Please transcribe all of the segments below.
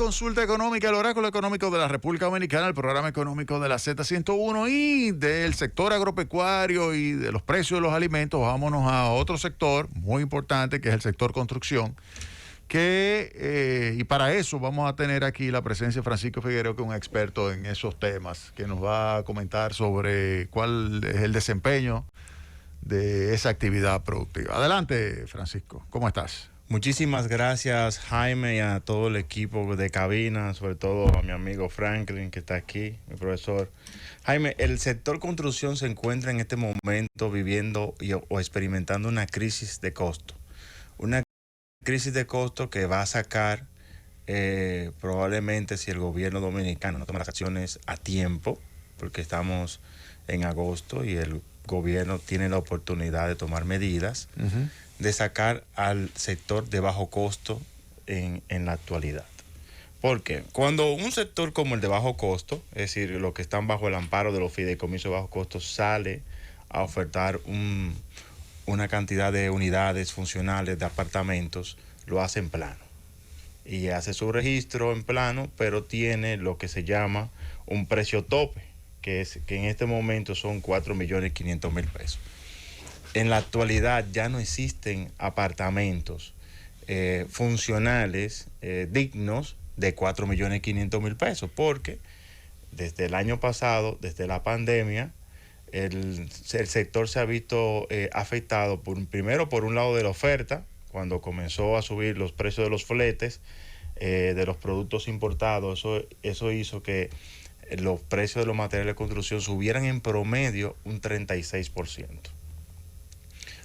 Consulta Económica, el oráculo económico de la República Dominicana, el programa económico de la Z101 y del sector agropecuario y de los precios de los alimentos. Vámonos a otro sector muy importante, que es el sector construcción, y para eso vamos a tener aquí la presencia de Francisco Figueroa, que es un experto en esos temas, que nos va a comentar sobre cuál es el desempeño de esa actividad productiva. Adelante, Francisco, ¿cómo estás? Muchísimas gracias, Jaime, y a todo el equipo de cabina, sobre todo a mi amigo Franklin, que está aquí, mi profesor. Jaime, el sector construcción se encuentra en este momento viviendo o experimentando una crisis de costo. Una crisis de costo que va a sacar probablemente, si el gobierno dominicano no toma las acciones a tiempo, porque estamos en agosto y el gobierno tiene la oportunidad de tomar medidas, de sacar al sector de bajo costo en la actualidad. Porque cuando un sector como el de bajo costo, es decir, los que están bajo el amparo de los fideicomisos de bajo costo, sale a ofertar una cantidad de unidades funcionales de apartamentos, lo hace en plano. Y hace su registro en plano, pero tiene lo que se llama un precio tope, que en este momento son 4.500.000 pesos. En la actualidad ya no existen apartamentos funcionales dignos de 4.500.000 pesos, porque desde el año pasado, desde la pandemia, el sector se ha visto afectado primero por un lado de la oferta, cuando comenzó a subir los precios de los fletes de los productos importados. Eso hizo que los precios de los materiales de construcción subieran en promedio un 36%.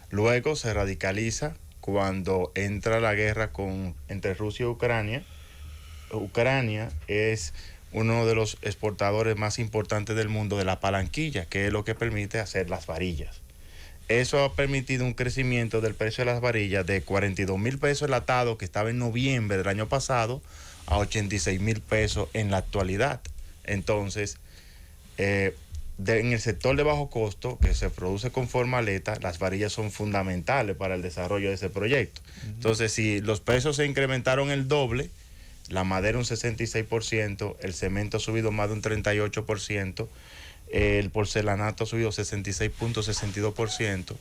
Luego se radicaliza cuando entra la guerra entre Rusia y Ucrania. Ucrania es uno de los exportadores más importantes del mundo de la palanquilla, que es lo que permite hacer las varillas. Eso ha permitido un crecimiento del precio de las varillas de 42.000 pesos el atado, que estaba en noviembre del año pasado, a 86.000 pesos en la actualidad. Entonces, en el sector de bajo costo, que se produce con formaleta, las varillas son fundamentales para el desarrollo de ese proyecto. Entonces, si los precios se incrementaron el doble, la madera un 66%, el cemento ha subido más de un 38%, el porcelanato ha subido 66.62%,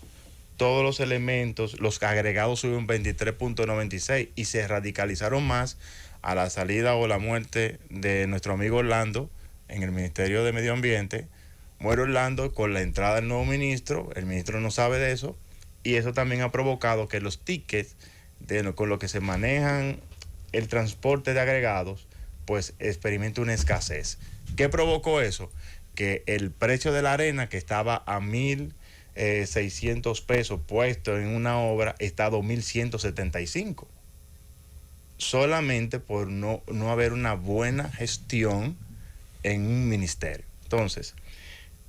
todos los elementos, los agregados subieron un 23.96% y se radicalizaron más a la salida o la muerte de nuestro amigo Orlando en el Ministerio de Medio Ambiente. Muere Orlando con la entrada del nuevo ministro, el ministro no sabe de eso, y eso también ha provocado que los tickets con los que se manejan el transporte de agregados, pues experimente una escasez. ¿Qué provocó eso? Que el precio de la arena, que estaba a 1.600 pesos puesto en una obra, está a 2.175. Solamente por no haber una buena gestión en un ministerio. Entonces,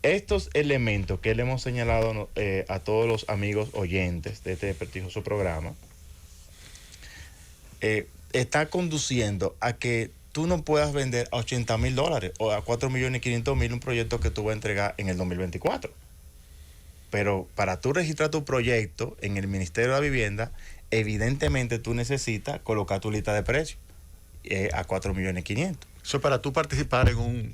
estos elementos que le hemos señalado a todos los amigos oyentes de este prestigioso programa, está conduciendo a que tú no puedas vender a $80.000 o a 4.500.000 un proyecto que tú vas a entregar en el 2024. Pero para tú registrar tu proyecto en el Ministerio de la Vivienda, evidentemente tú necesitas colocar tu lista de precios a 4.500.000. Eso para tú participar en un...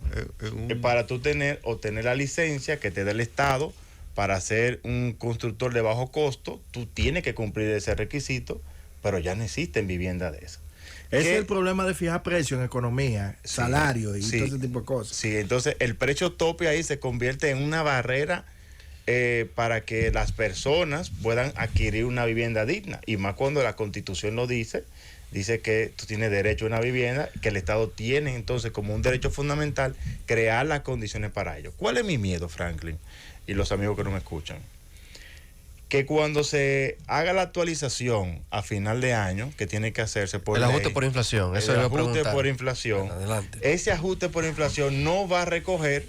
Para tú tener la licencia que te dé el Estado para ser un constructor de bajo costo, tú tienes que cumplir ese requisito, pero ya no existen viviendas de eso. Ese es el problema de fijar precio en economía, sí, salario y todo ese tipo de cosas. Sí, entonces el precio tope ahí se convierte en una barrera para que las personas puedan adquirir una vivienda digna, y más cuando la Constitución lo dice que tú tienes derecho a una vivienda, que el Estado tiene entonces como un derecho fundamental crear las condiciones para ello. ¿Cuál es mi miedo, Franklin, y los amigos que no me escuchan? Que cuando se haga la actualización a final de año, que tiene que hacerse por el ley, ajuste por inflación, eso el ajuste por inflación, adelante. Ese ajuste por inflación no va a recoger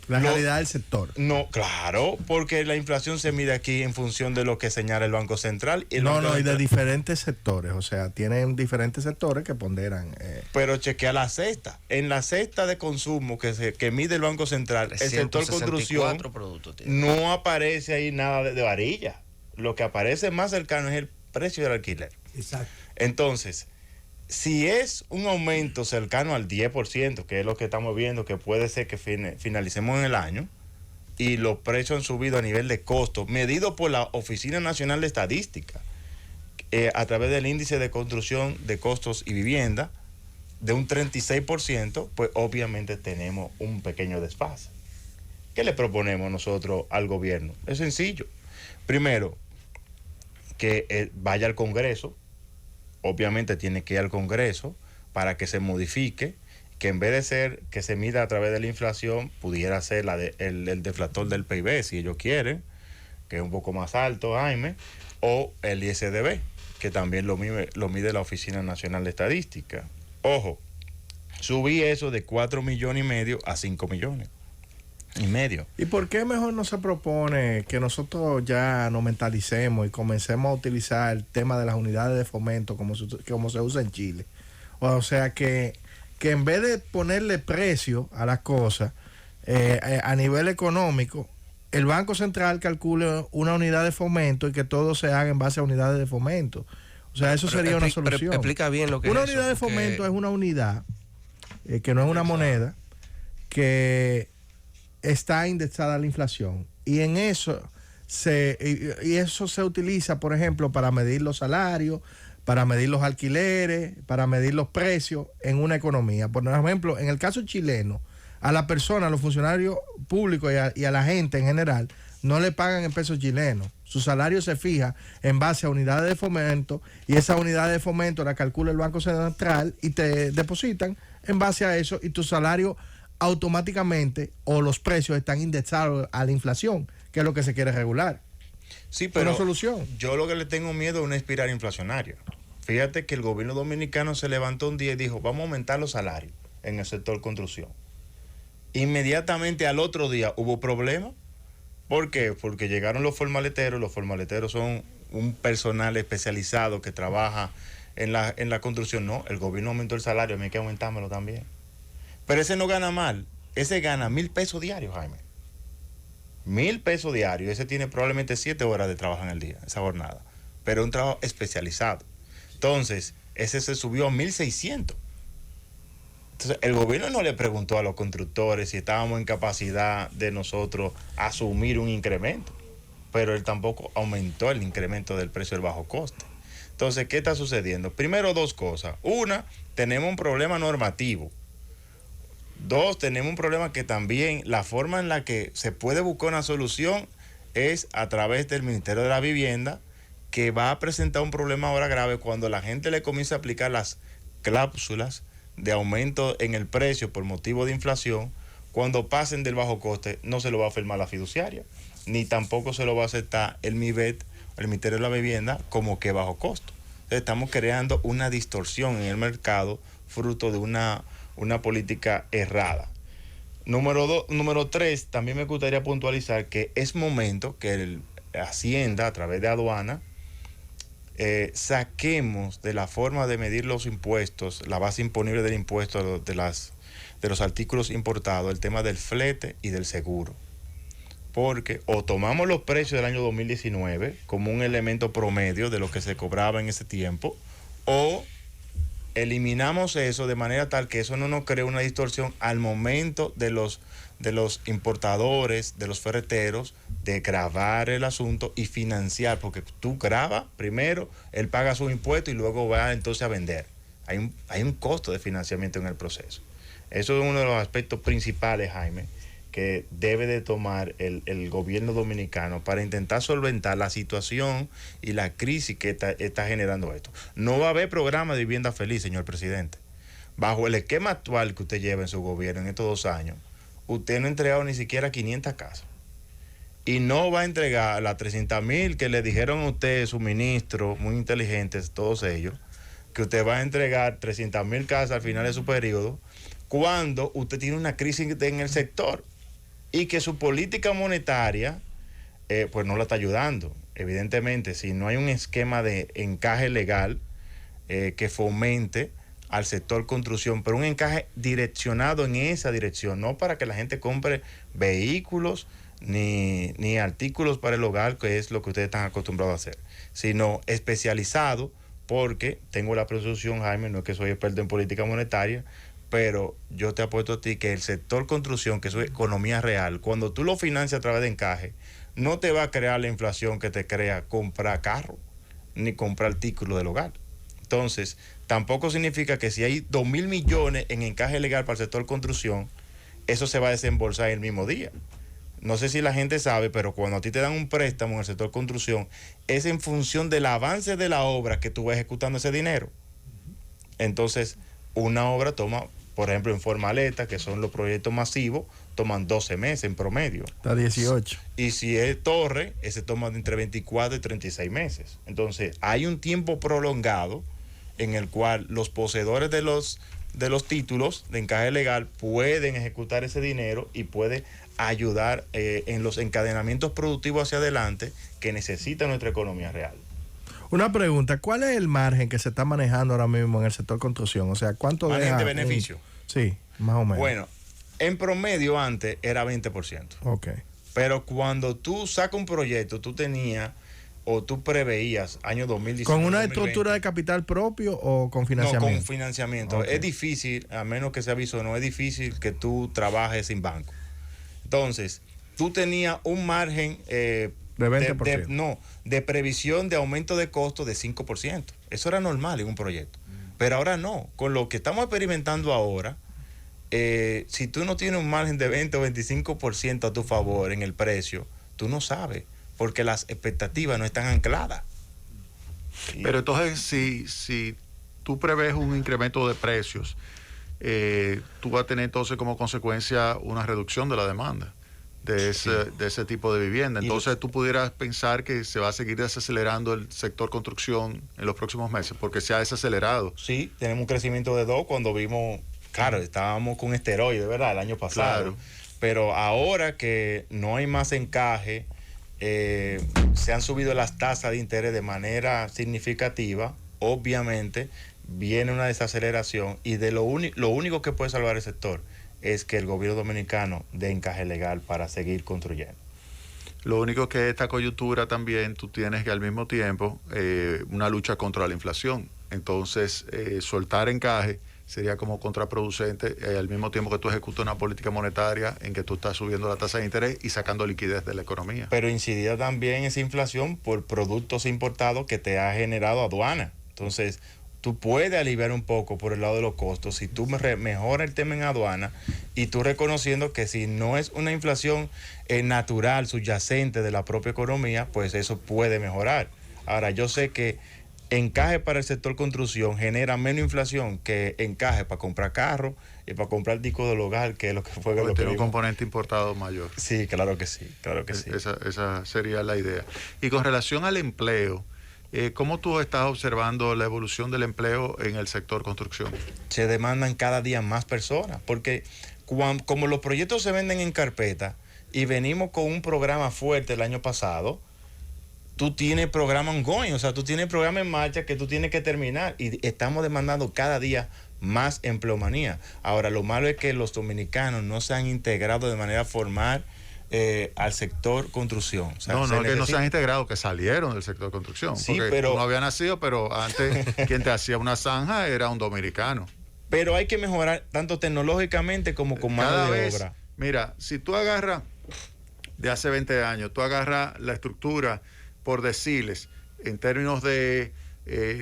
la realidad del sector. No, claro, porque la inflación se mide aquí en función de lo que señala el Banco Central. Y de diferentes sectores, o sea, tienen diferentes sectores que ponderan. Pero chequea la cesta. En la cesta de consumo que mide el Banco Central, el sector construcción, no aparece ahí nada de varilla. Lo que aparece más cercano es el precio del alquiler. Exacto. Entonces, si es un aumento cercano al 10%, que es lo que estamos viendo, que puede ser que finalicemos en el año, y los precios han subido a nivel de costo, medido por la Oficina Nacional de Estadística, a través del índice de construcción de costos y vivienda, de un 36%, pues obviamente tenemos un pequeño desfase. ¿Qué le proponemos nosotros al gobierno? Es sencillo. Primero, que vaya al Congreso. Obviamente tiene que ir al Congreso para que se modifique, que en vez de ser que se mida a través de la inflación, pudiera ser el deflator del PIB, si ellos quieren, que es un poco más alto, Jaime, o el ISDB, que también lo mide la Oficina Nacional de Estadística. Ojo, subí eso de 4,5 millones a 5,5 millones. ¿Y por qué mejor no se propone que nosotros ya nos mentalicemos y comencemos a utilizar el tema de las unidades de fomento como se usa en Chile? O sea, que en vez de ponerle precio a las cosas a nivel económico, el Banco Central calcule una unidad de fomento y que todo se haga en base a unidades de fomento. O sea, eso sería una solución. Explica bien lo que una es unidad eso, de fomento es una unidad que no es una moneda, que está indexada a la inflación, y en eso eso se utiliza, por ejemplo, para medir los salarios, para medir los alquileres, para medir los precios en una economía. Por ejemplo, en el caso chileno, a la persona, a los funcionarios públicos y a la gente en general, no le pagan en pesos chilenos. Su salario se fija en base a unidades de fomento, y esa unidad de fomento la calcula el Banco Central y te depositan en base a eso, y tu salario automáticamente, o los precios están indexados a la inflación, que es lo que se quiere regular. Sí, pero una solución. Yo lo que le tengo miedo es una espiral inflacionaria. Fíjate que el gobierno dominicano se levantó un día y dijo, vamos a aumentar los salarios en el sector construcción. Inmediatamente al otro día hubo problemas. ¿Por qué? Porque llegaron los formaleteros. Los formaleteros son un personal especializado que trabaja en la construcción. No, el gobierno aumentó el salario, a mí hay que aumentármelo también. Pero ese no gana mal, ese gana 1,000 pesos diarios, Jaime. 1,000 pesos diarios, ese tiene probablemente 7 horas de trabajo en el día, esa jornada. Pero es un trabajo especializado. Entonces, ese se subió a 1,600. Entonces, el gobierno no le preguntó a los constructores si estábamos en capacidad de nosotros asumir un incremento, pero él tampoco aumentó el incremento del precio del bajo coste. Entonces, ¿qué está sucediendo? Primero, dos cosas. Una, tenemos un problema normativo. Dos, tenemos un problema que también la forma en la que se puede buscar una solución es a través del Ministerio de la Vivienda, que va a presentar un problema ahora grave cuando la gente le comience a aplicar las cláusulas de aumento en el precio por motivo de inflación. Cuando pasen del bajo coste, no se lo va a firmar la fiduciaria, ni tampoco se lo va a aceptar el MIBET, el Ministerio de la Vivienda, como que bajo costo. Entonces, estamos creando una distorsión en el mercado fruto de una política errada. Número 3, también me gustaría puntualizar que es momento que Hacienda, a través de aduana, saquemos de la forma de medir los impuestos, la base imponible del impuesto de los artículos importados, el tema del flete y del seguro. Porque o tomamos los precios del año 2019 como un elemento promedio de lo que se cobraba en ese tiempo, o eliminamos eso de manera tal que eso no nos cree una distorsión al momento de los importadores, de los ferreteros, de grabar el asunto y financiar, porque tú grabas primero, él paga su impuesto y luego va entonces a vender. Hay un costo de financiamiento en el proceso. Eso es uno de los aspectos principales, Jaime, que debe de tomar el gobierno dominicano para intentar solventar la situación y la crisis que está generando esto. No va a haber programa de vivienda feliz, señor presidente. Bajo el esquema actual que usted lleva en su gobierno en estos 2 años, usted no ha entregado ni siquiera 500 casas. Y no va a entregar las 300,000 que le dijeron a usted, sus ministros, muy inteligentes, todos ellos, que usted va a entregar 300,000 casas al final de su periodo, cuando usted tiene una crisis en el sector y que su política monetaria pues no la está ayudando. Evidentemente, si no hay un esquema de encaje legal que fomente al sector construcción, pero un encaje direccionado en esa dirección, no para que la gente compre vehículos ni artículos para el hogar, que es lo que ustedes están acostumbrados a hacer, sino especializado porque tengo la presunción, Jaime, no es que soy experto en política monetaria, pero yo te apuesto a ti que el sector construcción, que es economía real, cuando tú lo financias a través de encaje, no te va a crear la inflación que te crea comprar carro, ni comprar artículos del hogar. Entonces, tampoco significa que si hay 2.000 millones en encaje legal para el sector construcción, eso se va a desembolsar el mismo día. No sé si la gente sabe, pero cuando a ti te dan un préstamo en el sector construcción, es en función del avance de la obra que tú vas ejecutando ese dinero. Entonces, una obra toma, por ejemplo, en Formaleta, que son los proyectos masivos, toman 12 meses en promedio. Está 18. Y si es torre, ese toma entre 24 y 36 meses. Entonces, hay un tiempo prolongado en el cual los poseedores de los títulos de encaje legal pueden ejecutar ese dinero y puede ayudar en los encadenamientos productivos hacia adelante que necesita nuestra economía real. Una pregunta, ¿cuál es el margen que se está manejando ahora mismo en el sector construcción? O sea, ¿cuánto ¿Margen deja de beneficio? Sí, más o menos. Bueno, en promedio antes era 20%. Ok. Pero cuando tú sacas un proyecto, tú tenías o tú preveías año 2019. ¿Con una 2020, estructura de capital propio o con financiamiento? No, con financiamiento. Okay. Es difícil, a menos que sea aviso, no es difícil que tú trabajes sin banco. Entonces, tú tenías un margen de 20%. de previsión de aumento de costo de 5%. Eso era normal en un proyecto. Pero ahora no. Con lo que estamos experimentando ahora, si tú no tienes un margen de 20 o 25% a tu favor en el precio, tú no sabes, porque las expectativas no están ancladas. Pero entonces, si tú prevés un incremento de precios, tú vas a tener entonces como consecuencia una reducción de la demanda de ese tipo de vivienda. Entonces tú pudieras pensar que se va a seguir desacelerando el sector construcción en los próximos meses, porque se ha desacelerado. Sí, tenemos un crecimiento de 2 cuando vimos, claro, estábamos con esteroides, ¿verdad? El año pasado. Claro. Pero ahora que no hay más encaje, se han subido las tasas de interés de manera significativa, obviamente viene una desaceleración y lo único que puede salvar el sector es que el gobierno dominicano dé encaje legal para seguir construyendo. Lo único que esta coyuntura también tú tienes que al mismo tiempo una lucha contra la inflación. Entonces, soltar encaje sería como contraproducente al mismo tiempo que tú ejecutas una política monetaria en que tú estás subiendo la tasa de interés y sacando liquidez de la economía. Pero incidiría también esa inflación por productos importados que te ha generado aduana. Entonces, tú puedes aliviar un poco por el lado de los costos si tú mejoras el tema en aduana y tú reconociendo que si no es una inflación natural, subyacente de la propia economía, pues eso puede mejorar. Ahora, yo sé que encaje para el sector construcción genera menos inflación que encaje para comprar carros y para comprar discos del hogar, que es lo que fue lo que tiene un vimos. componente importado mayor. Sí, claro que sí, claro que sí. Esa sería la idea. Y con relación al empleo, ¿cómo tú estás observando la evolución del empleo en el sector construcción? Se demandan cada día más personas, porque como los proyectos se venden en carpeta y venimos con un programa fuerte el año pasado, tú tienes programa ongoing, o sea, tú tienes programa en marcha que tú tienes que terminar y estamos demandando cada día más empleomanía. Ahora, lo malo es que los dominicanos no se han integrado de manera formal al sector construcción. O sea, que no se han integrado, que salieron del sector construcción. Sí, porque pero no había nacido, pero antes quien te hacía una zanja era un dominicano. Pero hay que mejorar tanto tecnológicamente como con mano de obra. Mira, si tú agarras de hace 20 años, tú agarras la estructura por deciles en términos de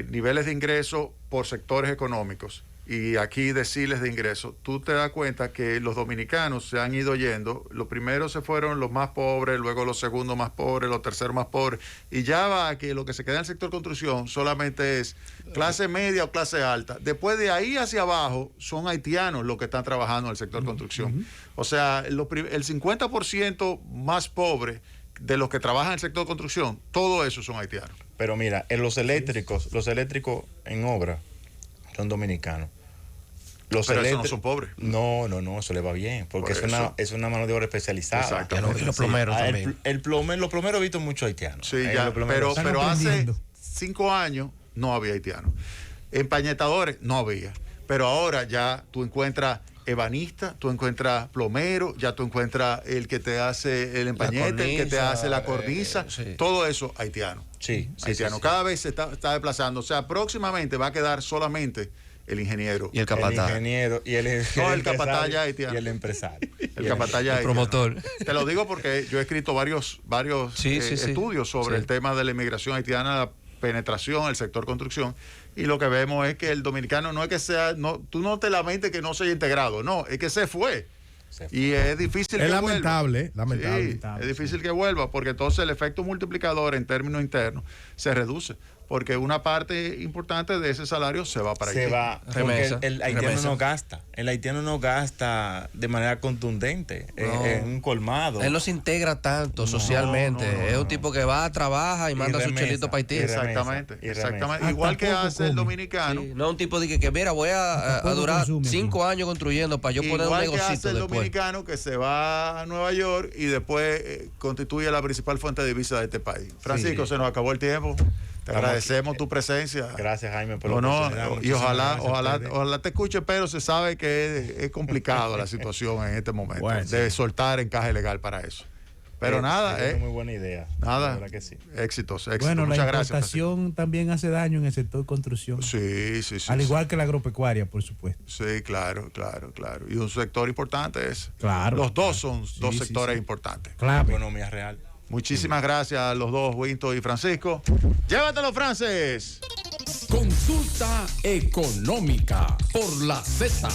niveles de ingreso por sectores económicos y aquí deciles de ingreso, tú te das cuenta que los dominicanos se han ido yendo. Los primeros se fueron los más pobres, luego los segundos más pobres, los terceros más pobres, y ya va que lo que se queda en el sector construcción solamente es clase media o clase alta. Después de ahí hacia abajo son haitianos los que están trabajando en el sector construcción. O sea, el 50% más pobre de los que trabajan en el sector construcción, todo eso son haitianos. Pero mira, en los eléctricos en obra son dominicanos. Pero esos no son pobres. No, eso le va bien, porque es una mano de obra especializada. Exactamente. Y los plomeros también. Los plomeros he visto muchos haitianos. Sí, ya, pero hace 5 años no había haitianos. Empañetadores no había. Pero ahora ya tú encuentras ebanista, tú encuentras plomero, ya tú encuentras el que te hace el empañete, el que te hace la cornisa, sí. Todo eso haitiano. Sí, haitiano. Cada vez se está desplazando. O sea, próximamente va a quedar solamente el ingeniero. Y el capataz. El ingeniero y el capataz ya haitiano. y el empresario. El capataz ya el promotor. Te lo digo porque yo he escrito varios estudios sobre el tema de la inmigración haitiana, la penetración, el sector construcción, y lo que vemos es que el dominicano no es que sea, tú no te lamentes que no se haya integrado, no, es que se fue. Y es difícil que lamentable, vuelva. lamentable. Sí, es difícil que vuelva, porque entonces el efecto multiplicador en términos internos se reduce, porque una parte importante de ese salario se va para allá. Se va, porque el haitiano no gasta. El haitiano no gasta de manera contundente. No. Es un colmado. Él no se integra tanto socialmente. Es un tipo que va, trabaja y manda su chelito para Haití. Exactamente. Igual que hace el dominicano. Sí, no es un tipo de que mira, voy a durar 5 años construyendo para yo poner un Igual que hace negocito el después. dominicano que se va a Nueva York y después constituye la principal fuente de divisa de este país. Francisco, se nos acabó el tiempo. Te agradecemos tu presencia. Gracias, Jaime, por la oportunidad. Y Muchísimas ojalá te escuche, pero se sabe que es complicado la situación en este momento. Bueno, de soltar encaje legal para eso. Pero nada, es una muy buena idea. Nada. La verdad que sí. Éxitos. Bueno, Muchas la gracias. importación también hace daño en el sector construcción. Sí. Al igual que la agropecuaria, por supuesto. Sí, claro. Y un sector importante es. Claro. Los dos son dos Sí, sectores sí. importantes. Clave. Economía real. Muchísimas gracias a los dos, Winto y Francisco. Llévatelo, Frances. Consulta económica por la Z.